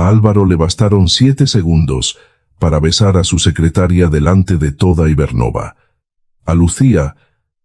A Álvaro le bastaron 7 segundos para besar a su secretaria delante de toda Ibernova. A Lucía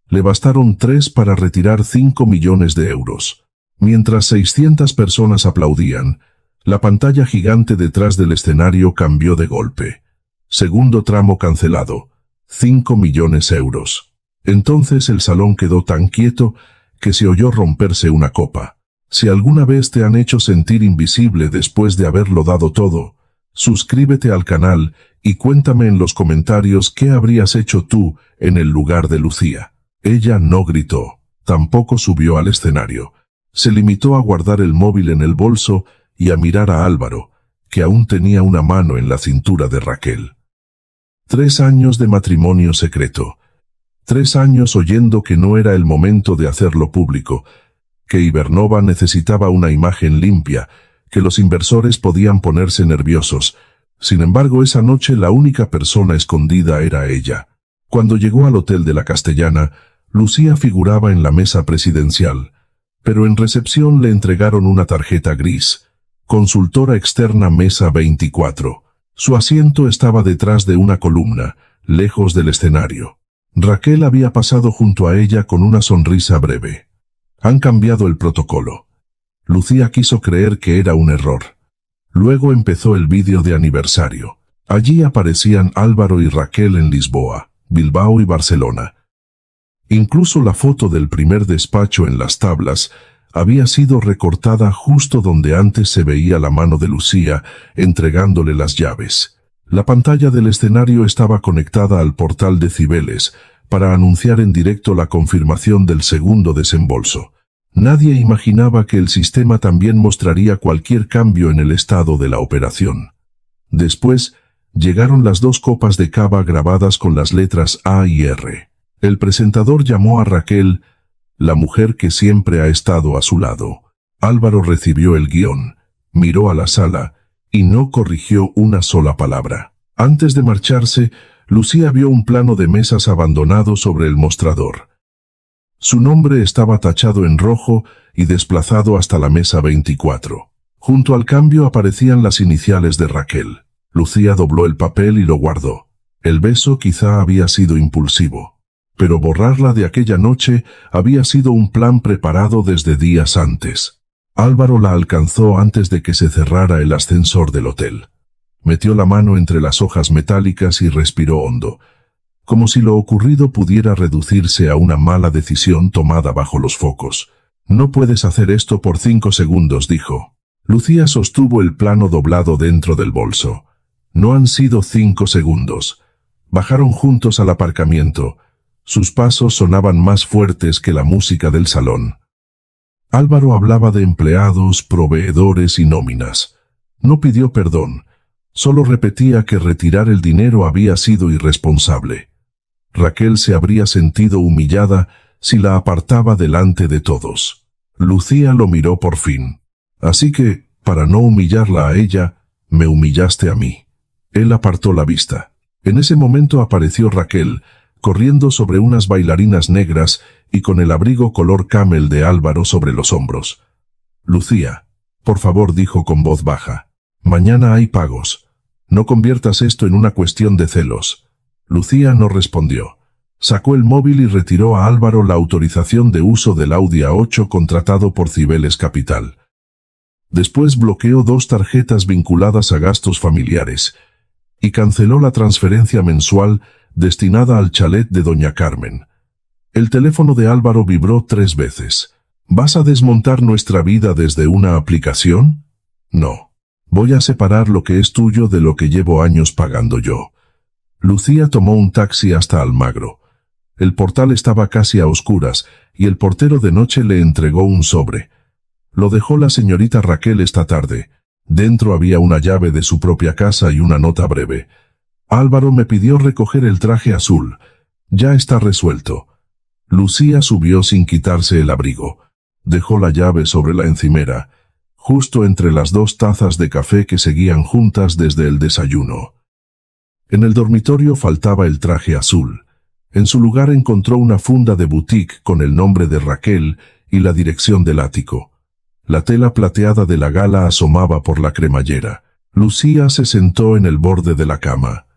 le bastaron 3 para retirar 5 millones de euros. Mientras 600 personas aplaudían, la pantalla gigante detrás del escenario cambió de golpe. Segundo tramo cancelado, 5 millones euros. Entonces el salón quedó tan quieto que se oyó romperse una copa. Si alguna vez te han hecho sentir invisible después de haberlo dado todo, suscríbete al canal y cuéntame en los comentarios qué habrías hecho tú en el lugar de Lucía. Ella no gritó, tampoco subió al escenario. Se limitó a guardar el móvil en el bolso y a mirar a Álvaro, que aún tenía una mano en la cintura de Raquel. 3 años de matrimonio secreto. 3 años oyendo que no era el momento de hacerlo público, que Ibernova necesitaba una imagen limpia, que los inversores podían ponerse nerviosos. Sin embargo, esa noche la única persona escondida era ella. Cuando llegó al hotel de la Castellana, Lucía figuraba en la mesa presidencial, pero en recepción le entregaron una tarjeta gris. Consultora externa mesa 24. Su asiento estaba detrás de una columna, lejos del escenario. Raquel había pasado junto a ella con una sonrisa breve. Han cambiado el protocolo. Lucía quiso creer que era un error. Luego empezó el vídeo de aniversario. Allí aparecían Álvaro y Raquel en Lisboa, Bilbao y Barcelona. Incluso la foto del primer despacho en las tablas había sido recortada justo donde antes se veía la mano de Lucía entregándole las llaves. La pantalla del escenario estaba conectada al portal de Cibeles para anunciar en directo la confirmación del segundo desembolso. Nadie imaginaba que el sistema también mostraría cualquier cambio en el estado de la operación. Después, llegaron las 2 copas de cava grabadas con las letras A y R. El presentador llamó a Raquel, la mujer que siempre ha estado a su lado. Álvaro recibió el guión, miró a la sala y no corrigió una sola palabra. Antes de marcharse, Lucía vio un plano de mesas abandonado sobre el mostrador. Su nombre estaba tachado en rojo y desplazado hasta la mesa 24. Junto al cambio aparecían las iniciales de Raquel. Lucía dobló el papel y lo guardó. El beso quizá había sido impulsivo, pero borrarla de aquella noche había sido un plan preparado desde días antes. Álvaro la alcanzó antes de que se cerrara el ascensor del hotel. Metió la mano entre las hojas metálicas y respiró hondo, como si lo ocurrido pudiera reducirse a una mala decisión tomada bajo los focos. «No puedes hacer esto por 5 segundos», dijo. Lucía sostuvo el plano doblado dentro del bolso. No han sido 5 segundos. Bajaron juntos al aparcamiento. Sus pasos sonaban más fuertes que la música del salón. Álvaro hablaba de empleados, proveedores y nóminas. No pidió perdón. Solo repetía que retirar el dinero había sido irresponsable. Raquel se habría sentido humillada si la apartaba delante de todos. Lucía lo miró por fin. Así que, para no humillarla a ella, me humillaste a mí. Él apartó la vista. En ese momento apareció Raquel, corriendo sobre unas bailarinas negras y con el abrigo color camel de Álvaro sobre los hombros. Lucía, por favor, dijo con voz baja. Mañana hay pagos. No conviertas esto en una cuestión de celos. Lucía no respondió. Sacó el móvil y retiró a Álvaro la autorización de uso del Audi A8 contratado por Cibeles Capital. Después bloqueó 2 tarjetas vinculadas a gastos familiares y canceló la transferencia mensual destinada al chalet de doña Carmen. El teléfono de Álvaro vibró 3 veces. ¿Vas a desmontar nuestra vida desde una aplicación? No. Voy a separar lo que es tuyo de lo que llevo años pagando yo. Lucía tomó un taxi hasta Almagro. El portal estaba casi a oscuras y el portero de noche le entregó un sobre. Lo dejó la señorita Raquel esta tarde. Dentro había una llave de su propia casa y una nota breve. Álvaro me pidió recoger el traje azul. Ya está resuelto. Lucía subió sin quitarse el abrigo. Dejó la llave sobre la encimera, justo entre las 2 tazas de café que seguían juntas desde el desayuno. En el dormitorio faltaba el traje azul. En su lugar encontró una funda de boutique con el nombre de Raquel y la dirección del ático. La tela plateada de la gala asomaba por la cremallera. Lucía se sentó en el borde de la cama.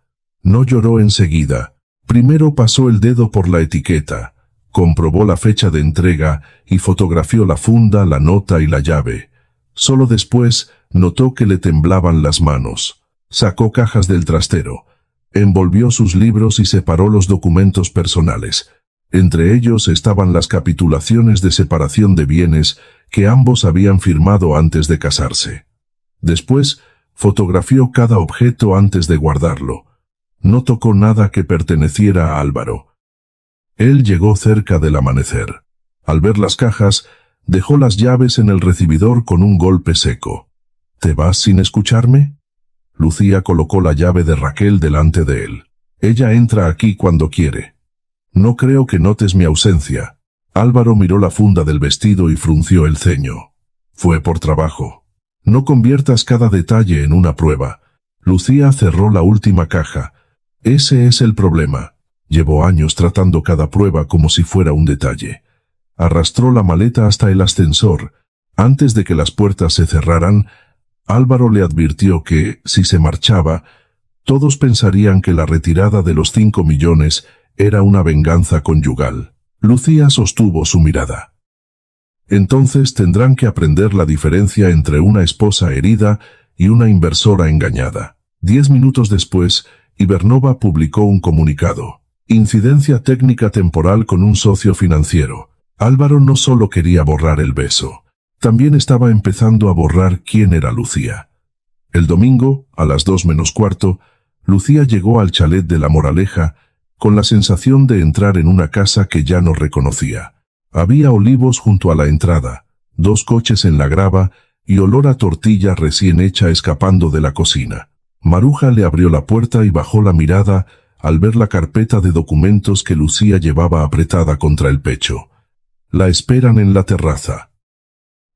No lloró enseguida. Primero pasó el dedo por la etiqueta, comprobó la fecha de entrega y fotografió la funda, la nota y la llave. Solo después notó que le temblaban las manos. Sacó cajas del trastero, envolvió sus libros y separó los documentos personales. Entre ellos estaban las capitulaciones de separación de bienes que ambos habían firmado antes de casarse. Después, fotografió cada objeto antes de guardarlo. No tocó nada que perteneciera a Álvaro. Él llegó cerca del amanecer. Al ver las cajas, dejó las llaves en el recibidor con un golpe seco. ¿Te vas sin escucharme? Lucía colocó la llave de Raquel delante de él. Ella entra aquí cuando quiere. No creo que notes mi ausencia. Álvaro miró la funda del vestido y frunció el ceño. Fue por trabajo. No conviertas cada detalle en una prueba. Lucía cerró la última caja. Ese es el problema. Llevó años tratando cada prueba como si fuera un detalle. Arrastró la maleta hasta el ascensor. Antes de que las puertas se cerraran, Álvaro le advirtió que, si se marchaba, todos pensarían que la retirada de los 5 millones era una venganza conyugal. Lucía sostuvo su mirada. Entonces tendrán que aprender la diferencia entre una esposa herida y una inversora engañada. 10 minutos después, Ibernova publicó un comunicado. Incidencia técnica temporal con un socio financiero. Álvaro no solo quería borrar el beso, también estaba empezando a borrar quién era Lucía. El domingo, a las 2:45, Lucía llegó al chalet de La Moraleja con la sensación de entrar en una casa que ya no reconocía. Había olivos junto a la entrada, 2 coches en la grava y olor a tortilla recién hecha escapando de la cocina. Maruja le abrió la puerta y bajó la mirada al ver la carpeta de documentos que Lucía llevaba apretada contra el pecho. La esperan en la terraza.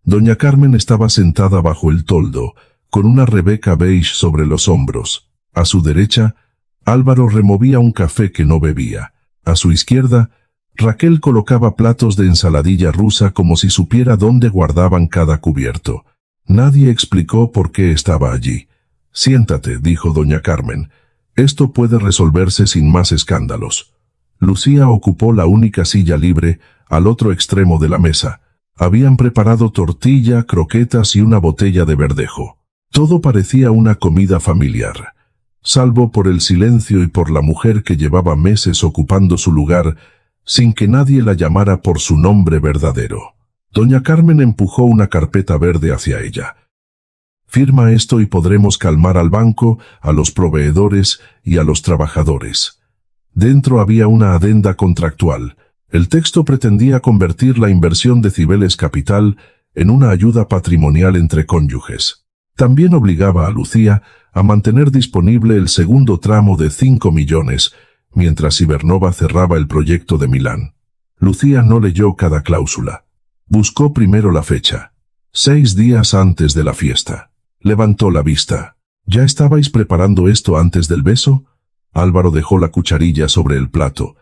Doña Carmen estaba sentada bajo el toldo, con una Rebeca beige sobre los hombros. A su derecha, Álvaro removía un café que no bebía. A su izquierda, Raquel colocaba platos de ensaladilla rusa como si supiera dónde guardaban cada cubierto. Nadie explicó por qué estaba allí. «Siéntate», dijo doña Carmen. «Esto puede resolverse sin más escándalos». Lucía ocupó la única silla libre al otro extremo de la mesa. Habían preparado tortilla, croquetas y una botella de verdejo. Todo parecía una comida familiar, salvo por el silencio y por la mujer que llevaba meses ocupando su lugar sin que nadie la llamara por su nombre verdadero. Doña Carmen empujó una carpeta verde hacia ella. «Firma esto y podremos calmar al banco, a los proveedores y a los trabajadores». Dentro había una adenda contractual. El texto pretendía convertir la inversión de Cibeles Capital en una ayuda patrimonial entre cónyuges. También obligaba a Lucía a mantener disponible el segundo tramo de 5 millones, mientras Ibernova cerraba el proyecto de Milán. Lucía no leyó cada cláusula. Buscó primero la fecha. 6 días antes de la fiesta. Levantó la vista. ¿Ya estabais preparando esto antes del beso? Álvaro dejó la cucharilla sobre el plato.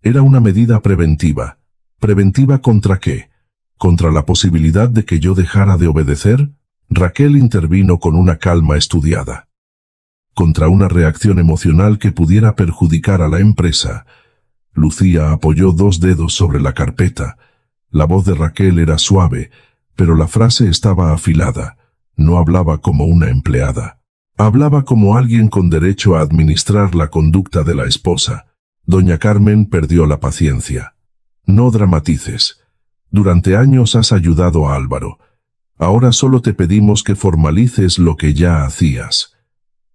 Era una medida preventiva. ¿Preventiva contra qué? ¿Contra la posibilidad de que yo dejara de obedecer? Raquel intervino con una calma estudiada. Contra una reacción emocional que pudiera perjudicar a la empresa. Lucía apoyó 2 dedos sobre la carpeta. La voz de Raquel era suave, pero la frase estaba afilada. No hablaba como una empleada. Hablaba como alguien con derecho a administrar la conducta de la esposa. Doña Carmen perdió la paciencia. No dramatices. Durante años has ayudado a Álvaro. Ahora solo te pedimos que formalices lo que ya hacías.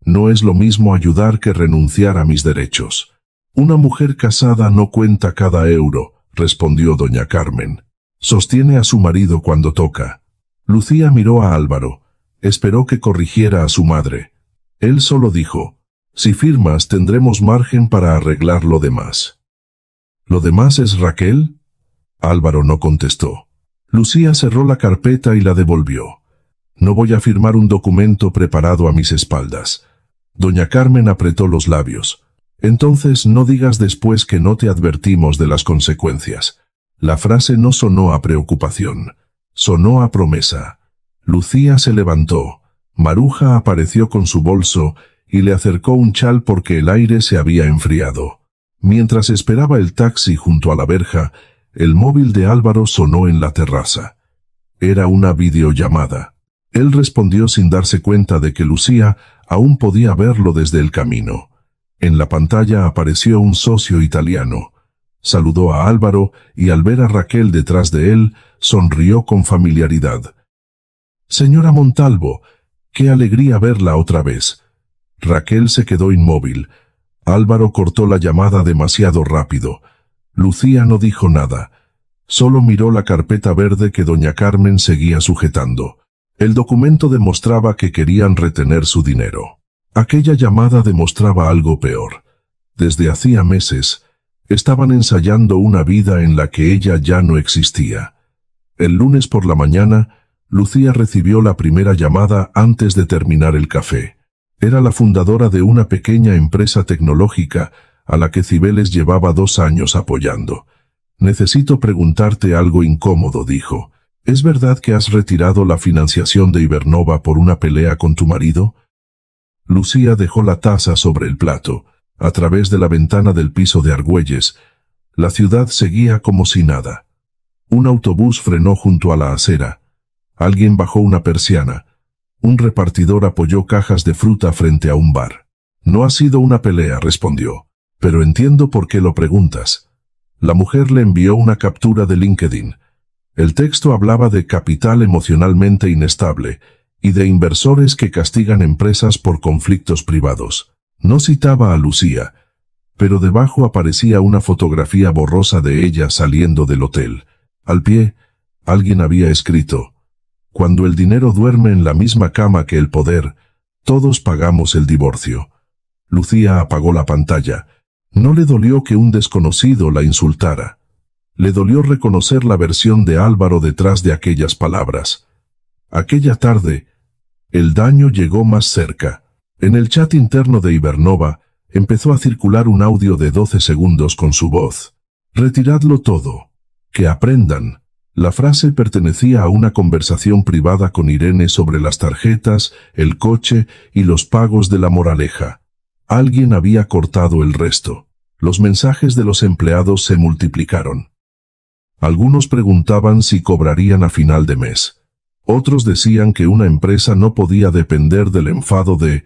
No es lo mismo ayudar que renunciar a mis derechos. Una mujer casada no cuenta cada euro, respondió doña Carmen. Sostiene a su marido cuando toca. Lucía miró a Álvaro. Esperó que corrigiera a su madre. Él solo dijo: «Si firmas tendremos margen para arreglar lo demás». «¿Lo demás es Raquel?» Álvaro no contestó. Lucía cerró la carpeta y la devolvió. «No voy a firmar un documento preparado a mis espaldas». Doña Carmen apretó los labios. «Entonces no digas después que no te advertimos de las consecuencias». La frase no sonó a preocupación. Sonó a promesa. Lucía se levantó. Maruja apareció con su bolso y le acercó un chal porque el aire se había enfriado. Mientras esperaba el taxi junto a la verja, el móvil de Álvaro sonó en la terraza. Era una videollamada. Él respondió sin darse cuenta de que Lucía aún podía verlo desde el camino. En la pantalla apareció un socio italiano. Saludó a Álvaro y al ver a Raquel detrás de él, sonrió con familiaridad. «Señora Montalvo, qué alegría verla otra vez». Raquel se quedó inmóvil. Álvaro cortó la llamada demasiado rápido. Lucía no dijo nada. Solo miró la carpeta verde que doña Carmen seguía sujetando. El documento demostraba que querían retener su dinero. Aquella llamada demostraba algo peor. Desde hacía meses, estaban ensayando una vida en la que ella ya no existía. El lunes por la mañana, Lucía recibió la primera llamada antes de terminar el café. Era la fundadora de una pequeña empresa tecnológica a la que Cibeles llevaba 2 años apoyando. «Necesito preguntarte algo incómodo», dijo. «¿Es verdad que has retirado la financiación de Ibernova por una pelea con tu marido?» Lucía dejó la taza sobre el plato. A través de la ventana del piso de Argüelles, la ciudad seguía como si nada. Un autobús frenó junto a la acera. Alguien bajó una persiana. Un repartidor apoyó cajas de fruta frente a un bar. «No ha sido una pelea», respondió. «Pero entiendo por qué lo preguntas». La mujer le envió una captura de LinkedIn. El texto hablaba de capital emocionalmente inestable y de inversores que castigan empresas por conflictos privados. No citaba a Lucía, pero debajo aparecía una fotografía borrosa de ella saliendo del hotel. Al pie, alguien había escrito: «Cuando el dinero duerme en la misma cama que el poder, todos pagamos el divorcio». Lucía apagó la pantalla. No le dolió que un desconocido la insultara. Le dolió reconocer la versión de Álvaro detrás de aquellas palabras. Aquella tarde, el daño llegó más cerca. En el chat interno de Ibernova, empezó a circular un audio de 12 segundos con su voz. «Retiradlo todo. Que aprendan». La frase pertenecía a una conversación privada con Irene sobre las tarjetas, el coche y los pagos de la moraleja. Alguien había cortado el resto. Los mensajes de los empleados se multiplicaron. Algunos preguntaban si cobrarían a final de mes. Otros decían que una empresa no podía depender del enfado de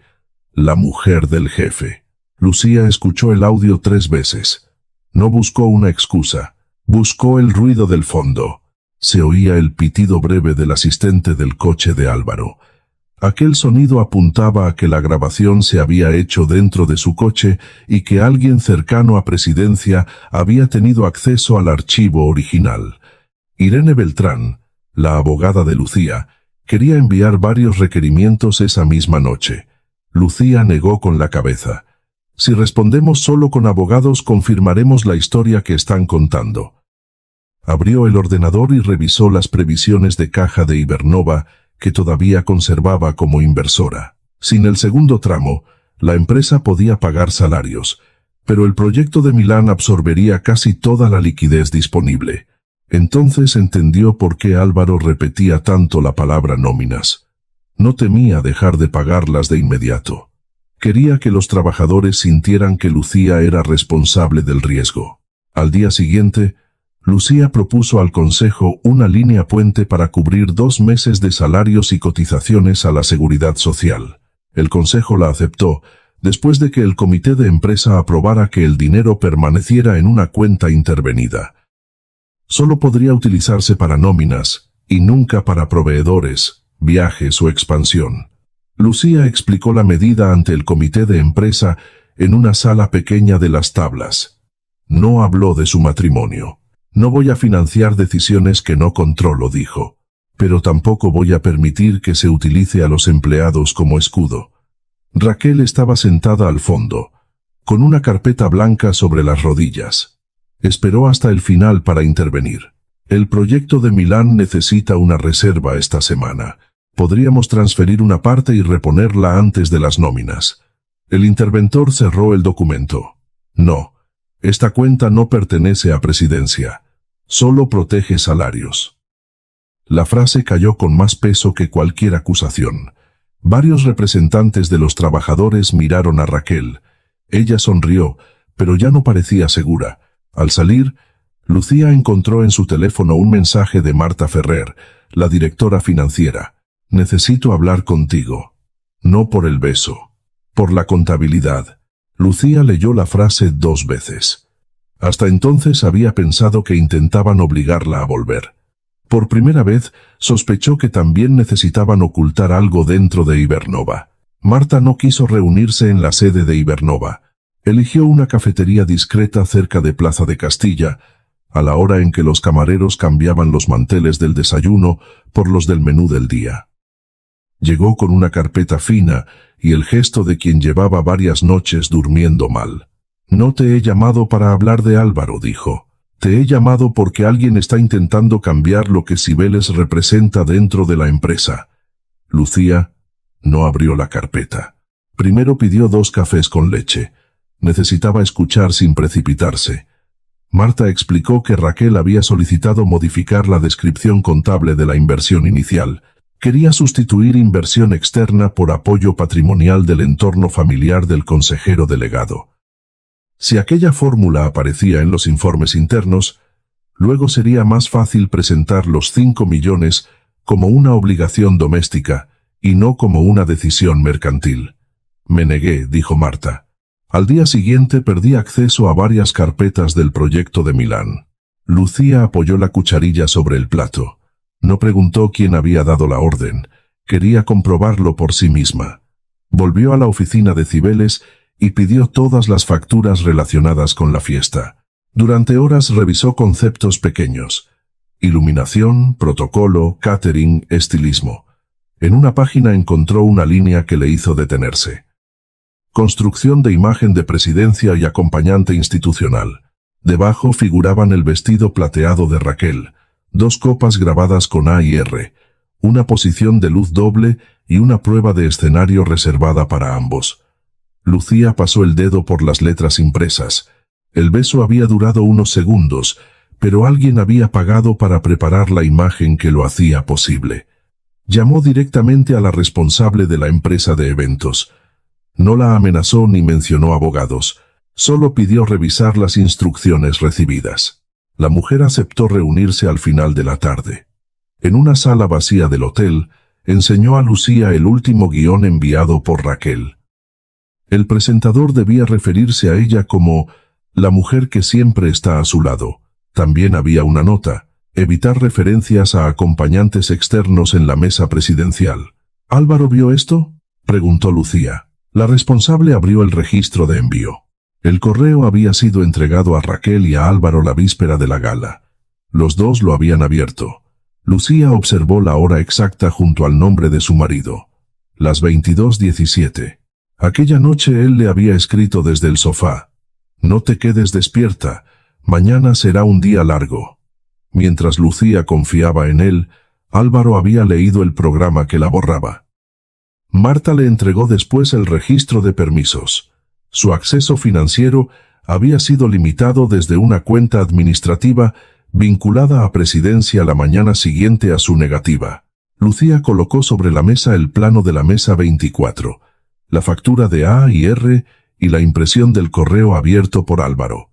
la mujer del jefe. Lucía escuchó el audio 3 veces. No buscó una excusa. Buscó el ruido del fondo. Se oía el pitido breve del asistente del coche de Álvaro. Aquel sonido apuntaba a que la grabación se había hecho dentro de su coche y que alguien cercano a Presidencia había tenido acceso al archivo original. Irene Beltrán, la abogada de Lucía, quería enviar varios requerimientos esa misma noche. Lucía negó con la cabeza. «Si respondemos solo con abogados, confirmaremos la historia que están contando». Abrió el ordenador y revisó las previsiones de caja de Ibernova, que todavía conservaba como inversora. Sin el segundo tramo, la empresa podía pagar salarios, pero el proyecto de Milán absorbería casi toda la liquidez disponible. Entonces entendió por qué Álvaro repetía tanto la palabra nóminas. No temía dejar de pagarlas de inmediato. Quería que los trabajadores sintieran que Lucía era responsable del riesgo. Al día siguiente, Lucía propuso al Consejo una línea puente para cubrir 2 meses de salarios y cotizaciones a la Seguridad Social. El Consejo la aceptó, después de que el comité de empresa aprobara que el dinero permaneciera en una cuenta intervenida. Solo podría utilizarse para nóminas, y nunca para proveedores, viajes o expansión. Lucía explicó la medida ante el comité de empresa en una sala pequeña de Las Tablas. No habló de su matrimonio. «No voy a financiar decisiones que no controlo», dijo. «Pero tampoco voy a permitir que se utilice a los empleados como escudo». Raquel estaba sentada al fondo, con una carpeta blanca sobre las rodillas. Esperó hasta el final para intervenir. «El proyecto de Milán necesita una reserva esta semana. Podríamos transferir una parte y reponerla antes de las nóminas». El interventor cerró el documento. «No, esta cuenta no pertenece a Presidencia. Solo protege salarios». La frase cayó con más peso que cualquier acusación. Varios representantes de los trabajadores miraron a Raquel. Ella sonrió, pero ya no parecía segura. Al salir, Lucía encontró en su teléfono un mensaje de Marta Ferrer, la directora financiera. «Necesito hablar contigo. No por el beso. Por la contabilidad». Lucía leyó la frase 2 veces. Hasta entonces había pensado que intentaban obligarla a volver. Por primera vez, sospechó que también necesitaban ocultar algo dentro de Ibernova. Marta no quiso reunirse en la sede de Ibernova. Eligió una cafetería discreta cerca de Plaza de Castilla, a la hora en que los camareros cambiaban los manteles del desayuno por los del menú del día. Llegó con una carpeta fina y el gesto de quien llevaba varias noches durmiendo mal. «No te he llamado para hablar de Álvaro», dijo. «Te he llamado porque alguien está intentando cambiar lo que Cibeles representa dentro de la empresa». Lucía no abrió la carpeta. Primero pidió 2 cafés con leche. Necesitaba escuchar sin precipitarse. Marta explicó que Raquel había solicitado modificar la descripción contable de la inversión inicial. Quería sustituir inversión externa por apoyo patrimonial del entorno familiar del consejero delegado. Si aquella fórmula aparecía en los informes internos, luego sería más fácil presentar los 5 millones como una obligación doméstica y no como una decisión mercantil. «Me negué», dijo Marta. Al día siguiente perdí acceso a varias carpetas del proyecto de Milán. Lucía apoyó la cucharilla sobre el plato. No preguntó quién había dado la orden. Quería comprobarlo por sí misma. Volvió a la oficina de Cibeles y pidió todas las facturas relacionadas con la fiesta. Durante horas revisó conceptos pequeños: iluminación, protocolo, catering, estilismo. En una página encontró una línea que le hizo detenerse. Construcción de imagen de presidencia y acompañante institucional. Debajo figuraban el vestido plateado de Raquel, 2 copas grabadas con A y R, una posición de luz doble y una prueba de escenario reservada para ambos. Lucía pasó el dedo por las letras impresas. El beso había durado unos segundos, pero alguien había pagado para preparar la imagen que lo hacía posible. Llamó directamente a la responsable de la empresa de eventos. No la amenazó ni mencionó abogados. Solo pidió revisar las instrucciones recibidas. La mujer aceptó reunirse al final de la tarde. En una sala vacía del hotel, enseñó a Lucía el último guión enviado por Raquel. El presentador debía referirse a ella como «la mujer que siempre está a su lado». También había una nota: evitar referencias a acompañantes externos en la mesa presidencial. «¿Álvaro vio esto?», preguntó Lucía. La responsable abrió el registro de envío. El correo había sido entregado a Raquel y a Álvaro la víspera de la gala. Los dos lo habían abierto. Lucía observó la hora exacta junto al nombre de su marido. Las 22:17. Aquella noche él le había escrito desde el sofá: «No te quedes despierta, mañana será un día largo». Mientras Lucía confiaba en él, Álvaro había leído el programa que la borraba. Marta le entregó después el registro de permisos. Su acceso financiero había sido limitado desde una cuenta administrativa vinculada a Presidencia la mañana siguiente a su negativa. Lucía colocó sobre la mesa el plano de la mesa 24, la factura de A y R y la impresión del correo abierto por Álvaro.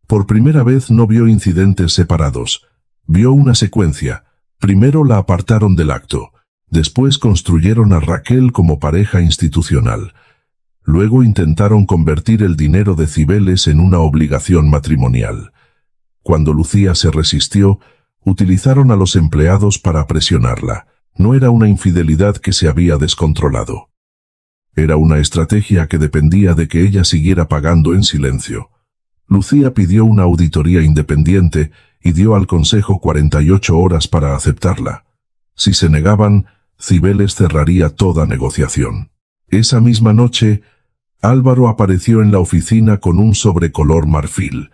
Por primera vez no vio incidentes separados. Vio una secuencia. Primero la apartaron del acto. Después construyeron a Raquel como pareja institucional. Luego intentaron convertir el dinero de Cibeles en una obligación matrimonial. Cuando Lucía se resistió, utilizaron a los empleados para presionarla. No era una infidelidad que se había descontrolado. Era una estrategia que dependía de que ella siguiera pagando en silencio. Lucía pidió una auditoría independiente y dio al Consejo 48 horas para aceptarla. Si se negaban, Cibeles cerraría toda negociación. Esa misma noche, Álvaro apareció en la oficina con un sobre color marfil.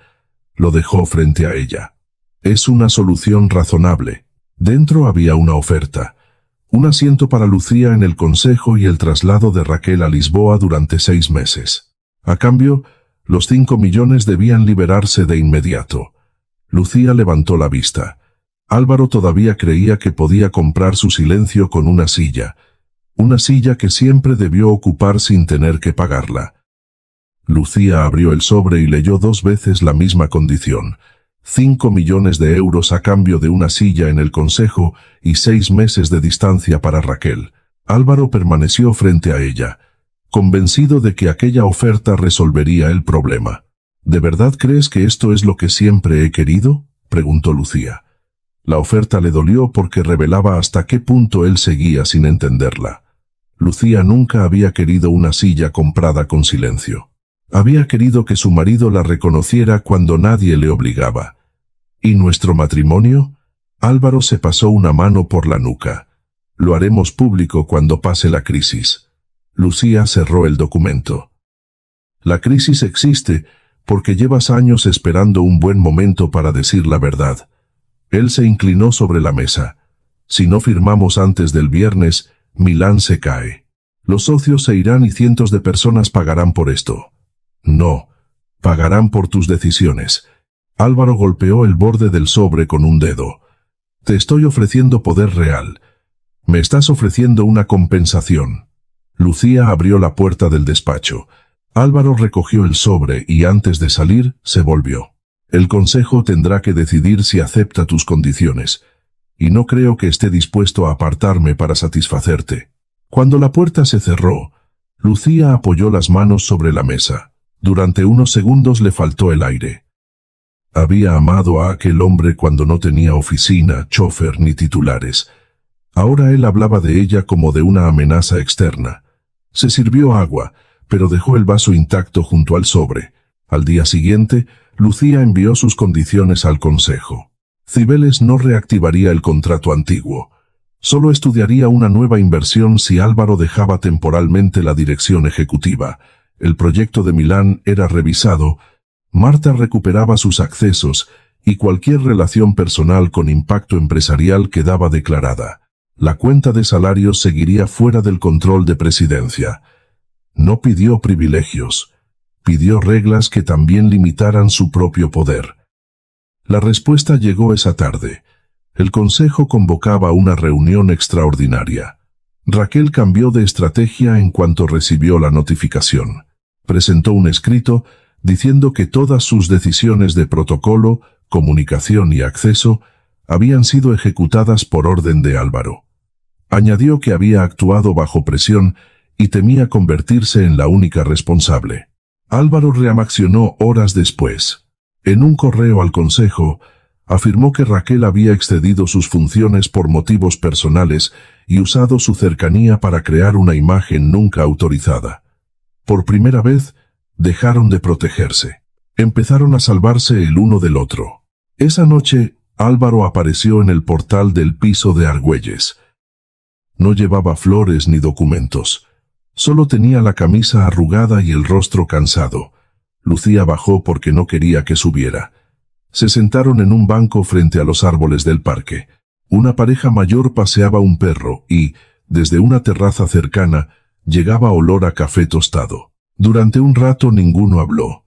Lo dejó frente a ella. «Es una solución razonable». Dentro había una oferta: un asiento para Lucía en el Consejo y el traslado de Raquel a Lisboa durante 6 meses. A cambio, los 5 millones debían liberarse de inmediato. Lucía levantó la vista. Álvaro todavía creía que podía comprar su silencio con una silla. Una silla que siempre debió ocupar sin tener que pagarla. Lucía abrió el sobre y leyó 2 veces la misma condición. 5 millones de euros a cambio de una silla en el consejo y 6 meses de distancia para Raquel. Álvaro permaneció frente a ella, convencido de que aquella oferta resolvería el problema. ¿De verdad crees que esto es lo que siempre he querido?, preguntó Lucía. La oferta le dolió porque revelaba hasta qué punto él seguía sin entenderla. Lucía nunca había querido una silla comprada con silencio. Había querido que su marido la reconociera cuando nadie le obligaba. ¿Y nuestro matrimonio? Álvaro se pasó una mano por la nuca. Lo haremos público cuando pase la crisis. Lucía cerró el documento. La crisis existe porque llevas años esperando un buen momento para decir la verdad. Él se inclinó sobre la mesa. Si no firmamos antes del viernes, Milán se cae. Los socios se irán y cientos de personas pagarán por esto. No, pagarán por tus decisiones. Álvaro golpeó el borde del sobre con un dedo. Te estoy ofreciendo poder real. Me estás ofreciendo una compensación. Lucía abrió la puerta del despacho. Álvaro recogió el sobre y antes de salir, se volvió. El consejo tendrá que decidir si acepta tus condiciones. Y no creo que esté dispuesto a apartarme para satisfacerte. Cuando la puerta se cerró, Lucía apoyó las manos sobre la mesa. Durante unos segundos le faltó el aire. Había amado a aquel hombre cuando no tenía oficina, chofer ni titulares. Ahora él hablaba de ella como de una amenaza externa. Se sirvió agua, pero dejó el vaso intacto junto al sobre. Al día siguiente, Lucía envió sus condiciones al consejo. Cibeles no reactivaría el contrato antiguo. Solo estudiaría una nueva inversión si Álvaro dejaba temporalmente la dirección ejecutiva. El proyecto de Milán era revisado. Marta recuperaba sus accesos y cualquier relación personal con impacto empresarial quedaba declarada. La cuenta de salarios seguiría fuera del control de presidencia. No pidió privilegios. Pidió reglas que también limitaran su propio poder. La respuesta llegó esa tarde. El consejo convocaba una reunión extraordinaria. Raquel cambió de estrategia en cuanto recibió la notificación. Presentó un escrito diciendo que todas sus decisiones de protocolo, comunicación y acceso habían sido ejecutadas por orden de Álvaro. Añadió que había actuado bajo presión y temía convertirse en la única responsable. Álvaro reaccionó horas después. En un correo al consejo, afirmó que Raquel había excedido sus funciones por motivos personales y usado su cercanía para crear una imagen nunca autorizada. Por primera vez, dejaron de protegerse. Empezaron a salvarse el uno del otro. Esa noche, Álvaro apareció en el portal del piso de Argüelles. No llevaba flores ni documentos. Solo tenía la camisa arrugada y el rostro cansado. Lucía bajó porque no quería que subiera. Se sentaron en un banco frente a los árboles del parque. Una pareja mayor paseaba un perro y, desde una terraza cercana, llegaba olor a café tostado. Durante un rato ninguno habló.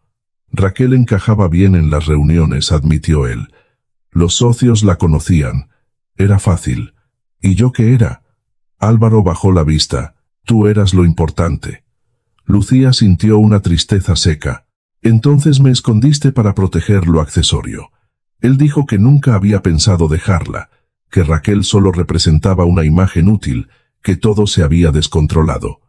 Raquel encajaba bien en las reuniones, admitió él. Los socios la conocían. Era fácil. ¿Y yo qué era? Álvaro bajó la vista. Tú eras lo importante. Lucía sintió una tristeza seca. Entonces me escondiste para proteger lo accesorio. Él dijo que nunca había pensado dejarla, que Raquel solo representaba una imagen útil, que todo se había descontrolado.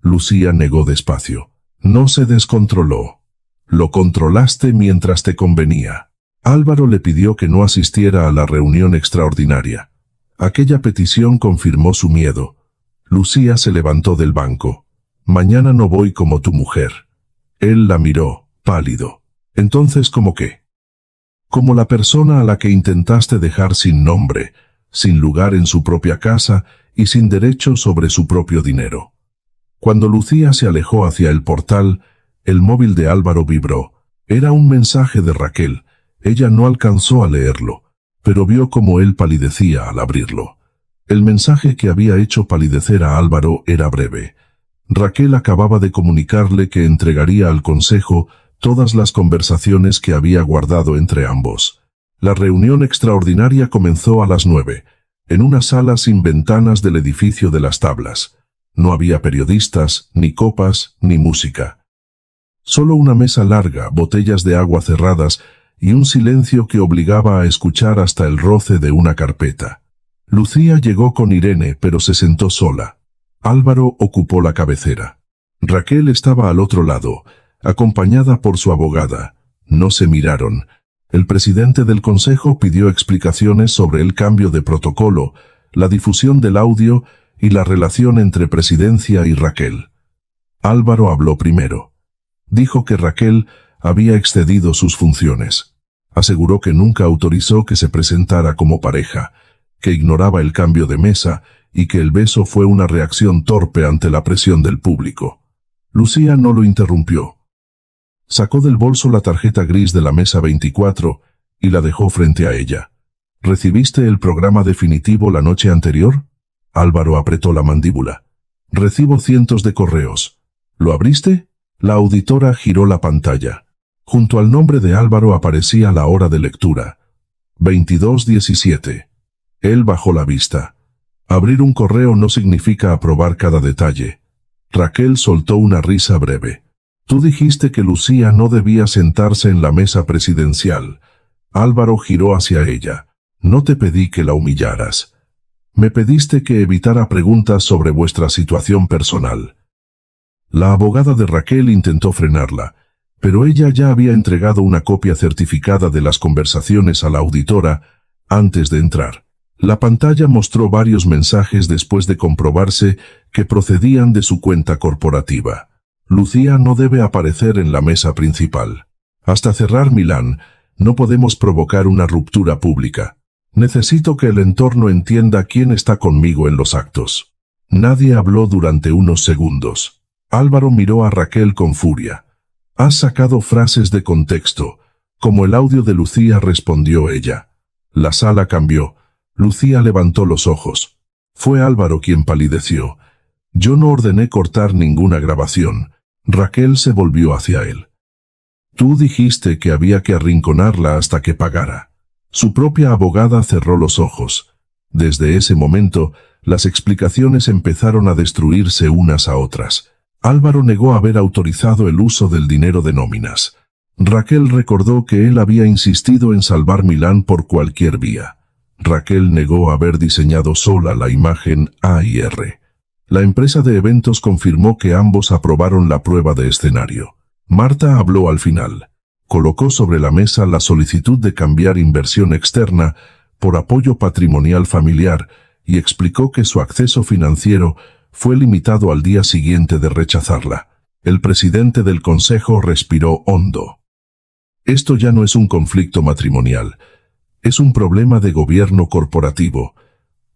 Lucía negó despacio. No se descontroló. Lo controlaste mientras te convenía. Álvaro le pidió que no asistiera a la reunión extraordinaria. Aquella petición confirmó su miedo. Lucía se levantó del banco. Mañana no voy como tu mujer. Él la miró, pálido. Entonces, ¿cómo qué? Como la persona a la que intentaste dejar sin nombre, sin lugar en su propia casa y sin derecho sobre su propio dinero. Cuando Lucía se alejó hacia el portal, el móvil de Álvaro vibró. Era un mensaje de Raquel. Ella no alcanzó a leerlo, pero vio cómo él palidecía al abrirlo. El mensaje que había hecho palidecer a Álvaro era breve. Raquel acababa de comunicarle que entregaría al consejo todas las conversaciones que había guardado entre ambos. La reunión extraordinaria comenzó a las 9, en una sala sin ventanas del edificio de las Tablas. No había periodistas, ni copas, ni música. Solo una mesa larga, botellas de agua cerradas y un silencio que obligaba a escuchar hasta el roce de una carpeta. Lucía llegó con Irene, pero se sentó sola. Álvaro ocupó la cabecera. Raquel estaba al otro lado, acompañada por su abogada. No se miraron. El presidente del consejo pidió explicaciones sobre el cambio de protocolo, la difusión del audio y la relación entre presidencia y Raquel. Álvaro habló primero. Dijo que Raquel había excedido sus funciones. Aseguró que nunca autorizó que se presentara como pareja, que ignoraba el cambio de mesa y que el beso fue una reacción torpe ante la presión del público. Lucía no lo interrumpió. Sacó del bolso la tarjeta gris de la mesa 24 y la dejó frente a ella. ¿Recibiste el programa definitivo la noche anterior? Álvaro apretó la mandíbula. Recibo cientos de correos. ¿Lo abriste? La auditora giró la pantalla. Junto al nombre de Álvaro aparecía la hora de lectura. 22:17. Él bajó la vista. Abrir un correo no significa aprobar cada detalle. Raquel soltó una risa breve. Tú dijiste que Lucía no debía sentarse en la mesa presidencial. Álvaro giró hacia ella. No te pedí que la humillaras. Me pediste que evitara preguntas sobre vuestra situación personal. La abogada de Raquel intentó frenarla, pero ella ya había entregado una copia certificada de las conversaciones a la auditora antes de entrar. La pantalla mostró varios mensajes después de comprobarse que procedían de su cuenta corporativa. Lucía no debe aparecer en la mesa principal. Hasta cerrar Milán, no podemos provocar una ruptura pública. Necesito que el entorno entienda quién está conmigo en los actos. Nadie habló durante unos segundos. Álvaro miró a Raquel con furia. Has sacado frases de contexto. Como el audio de Lucía, respondió ella. La sala cambió. Lucía levantó los ojos. Fue Álvaro quien palideció. Yo no ordené cortar ninguna grabación. Raquel se volvió hacia él. Tú dijiste que había que arrinconarla hasta que pagara. Su propia abogada cerró los ojos. Desde ese momento, las explicaciones empezaron a destruirse unas a otras. Álvaro negó haber autorizado el uso del dinero de nóminas. Raquel recordó que él había insistido en salvar Milán por cualquier vía. Raquel negó haber diseñado sola la imagen A&R. La empresa de eventos confirmó que ambos aprobaron la prueba de escenario. Marta habló al final. Colocó sobre la mesa la solicitud de cambiar inversión externa por apoyo patrimonial familiar y explicó que su acceso financiero fue limitado al día siguiente de rechazarla. El presidente del consejo respiró hondo. Esto ya no es un conflicto matrimonial, es un problema de gobierno corporativo.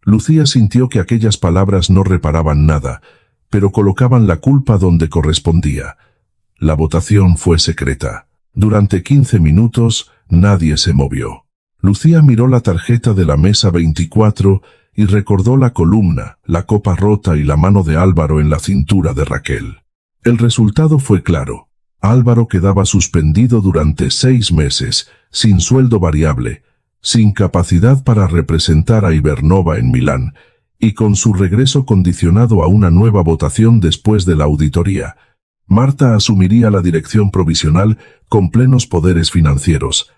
Lucía sintió que aquellas palabras no reparaban nada, pero colocaban la culpa donde correspondía. La votación fue secreta. Durante 15 minutos, nadie se movió. Lucía miró la tarjeta de la mesa 24 y recordó la columna, la copa rota y la mano de Álvaro en la cintura de Raquel. El resultado fue claro. Álvaro quedaba suspendido durante 6 meses, sin sueldo variable, sin capacidad para representar a Ibernova en Milán, y con su regreso condicionado a una nueva votación después de la auditoría. Marta asumiría la dirección provisional con plenos poderes financieros.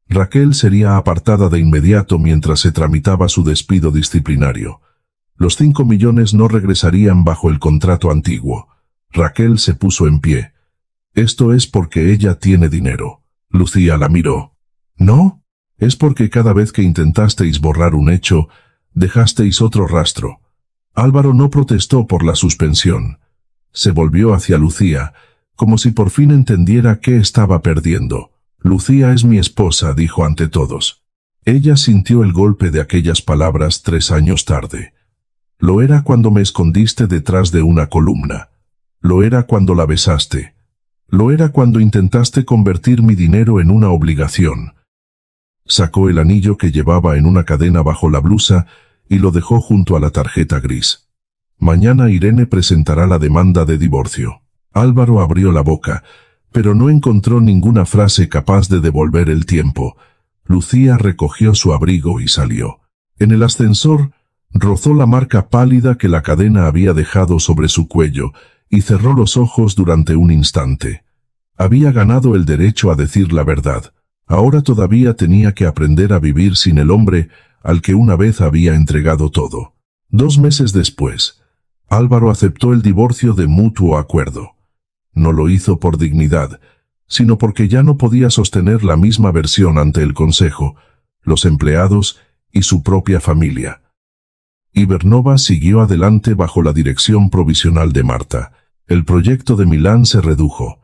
Raquel sería apartada de inmediato mientras se tramitaba su despido disciplinario. Los 5 millones no regresarían bajo el contrato antiguo. Raquel se puso en pie. Esto es porque ella tiene dinero. Lucía la miró. ¿No? Es porque cada vez que intentasteis borrar un hecho, dejasteis otro rastro. Álvaro no protestó por la suspensión. Se volvió hacia Lucía, como si por fin entendiera qué estaba perdiendo. Lucía es mi esposa, dijo ante todos. Ella sintió el golpe de aquellas palabras 3 años tarde. Lo era cuando me escondiste detrás de una columna. Lo era cuando la besaste. Lo era cuando intentaste convertir mi dinero en una obligación. Sacó el anillo que llevaba en una cadena bajo la blusa y lo dejó junto a la tarjeta gris. Mañana Irene presentará la demanda de divorcio. Álvaro abrió la boca, pero no encontró ninguna frase capaz de devolver el tiempo. Lucía recogió su abrigo y salió. En el ascensor, Rozó la marca pálida que la cadena había dejado sobre su cuello y cerró los ojos durante un instante. Había ganado el derecho a decir la verdad. Ahora todavía tenía que aprender a vivir sin el hombre al que una vez había entregado todo. 2 meses después, Álvaro aceptó el divorcio de mutuo acuerdo. No lo hizo por dignidad, sino porque ya no podía sostener la misma versión ante el consejo, los empleados y su propia familia. Ibernova siguió adelante bajo la dirección provisional de Marta. El proyecto de Milán se redujo.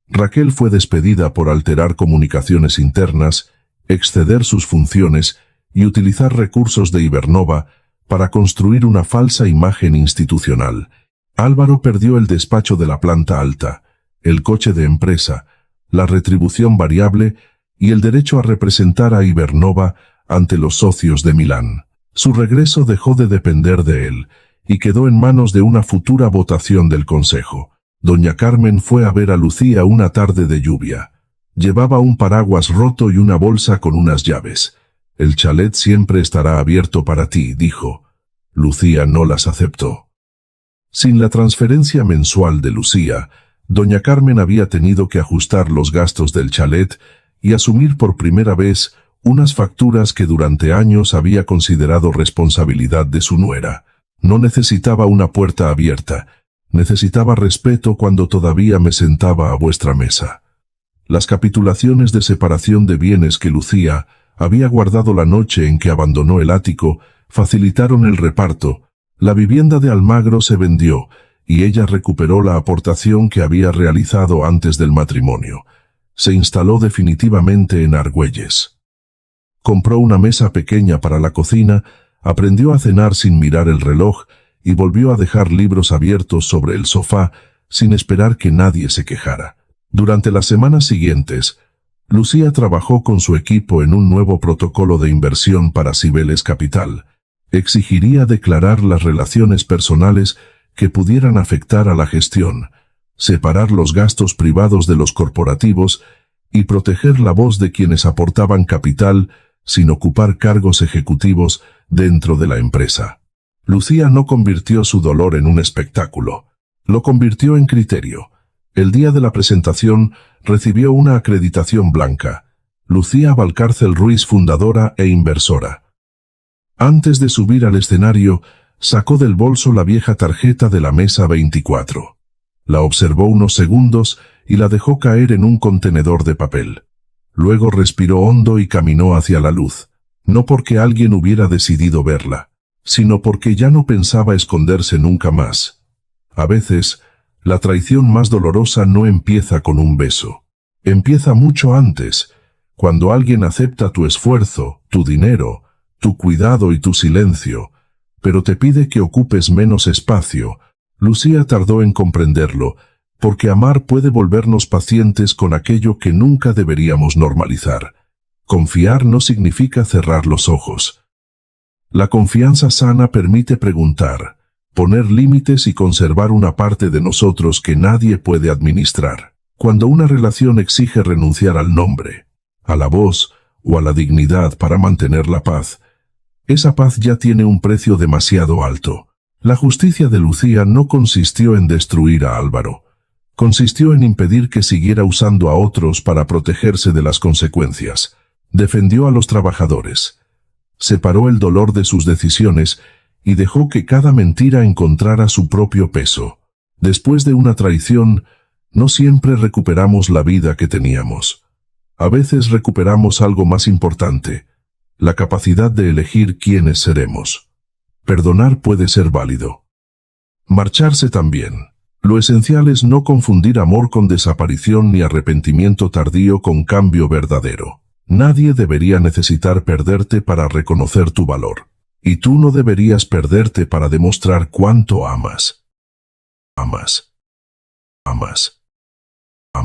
Raquel fue despedida por alterar comunicaciones internas, exceder sus funciones y utilizar recursos de Ibernova para construir una falsa imagen institucional. Álvaro perdió el despacho de la planta alta, el coche de empresa, la retribución variable y el derecho a representar a Ibernova ante los socios de Milán. Su regreso dejó de depender de él y quedó en manos de una futura votación del consejo. Doña Carmen fue a ver a Lucía una tarde de lluvia. Llevaba un paraguas roto y una bolsa con unas llaves. «El chalet siempre estará abierto para ti», dijo. Lucía no las aceptó. Sin la transferencia mensual de Lucía, doña Carmen había tenido que ajustar los gastos del chalet y asumir por primera vez unas facturas que durante años había considerado responsabilidad de su nuera. No necesitaba una puerta abierta, necesitaba respeto cuando todavía me sentaba a vuestra mesa. Las capitulaciones de separación de bienes que Lucía había guardado la noche en que abandonó el ático facilitaron el reparto. La vivienda de Almagro se vendió y ella recuperó la aportación que había realizado antes del matrimonio. Se instaló definitivamente en Argüelles. Compró una mesa pequeña para la cocina, aprendió a cenar sin mirar el reloj y volvió a dejar libros abiertos sobre el sofá sin esperar que nadie se quejara. Durante las semanas siguientes, Lucía trabajó con su equipo en un nuevo protocolo de inversión para Cibeles Capital. Exigiría declarar las relaciones personales que pudieran afectar a la gestión, separar los gastos privados de los corporativos y proteger la voz de quienes aportaban capital sin ocupar cargos ejecutivos dentro de la empresa. Lucía no convirtió su dolor en un espectáculo, lo convirtió en criterio. El día de la presentación recibió una acreditación blanca. Lucía Valcárcel Ruiz, fundadora e inversora. Antes de subir al escenario, sacó del bolso la vieja tarjeta de la mesa 24. La observó unos segundos y la dejó caer en un contenedor de papel. Luego respiró hondo y caminó hacia la luz, no porque alguien hubiera decidido verla, sino porque ya no pensaba esconderse nunca más. A veces, la traición más dolorosa no empieza con un beso. Empieza mucho antes, cuando alguien acepta tu esfuerzo, tu dinero, tu cuidado y tu silencio, pero te pide que ocupes menos espacio. Lucía tardó en comprenderlo, porque amar puede volvernos pacientes con aquello que nunca deberíamos normalizar. Confiar no significa cerrar los ojos. La confianza sana permite preguntar, poner límites y conservar una parte de nosotros que nadie puede administrar. Cuando una relación exige renunciar al nombre, a la voz o a la dignidad para mantener la paz, esa paz ya tiene un precio demasiado alto. La justicia de Lucía no consistió en destruir a Álvaro. Consistió en impedir que siguiera usando a otros para protegerse de las consecuencias. Defendió a los trabajadores. Separó el dolor de sus decisiones y dejó que cada mentira encontrara su propio peso. Después de una traición, no siempre recuperamos la vida que teníamos. A veces recuperamos algo más importante, la capacidad de elegir quiénes seremos. Perdonar puede ser válido. Marcharse también. Lo esencial es no confundir amor con desaparición ni arrepentimiento tardío con cambio verdadero. Nadie debería necesitar perderte para reconocer tu valor. Y tú no deberías perderte para demostrar cuánto amas. Amas.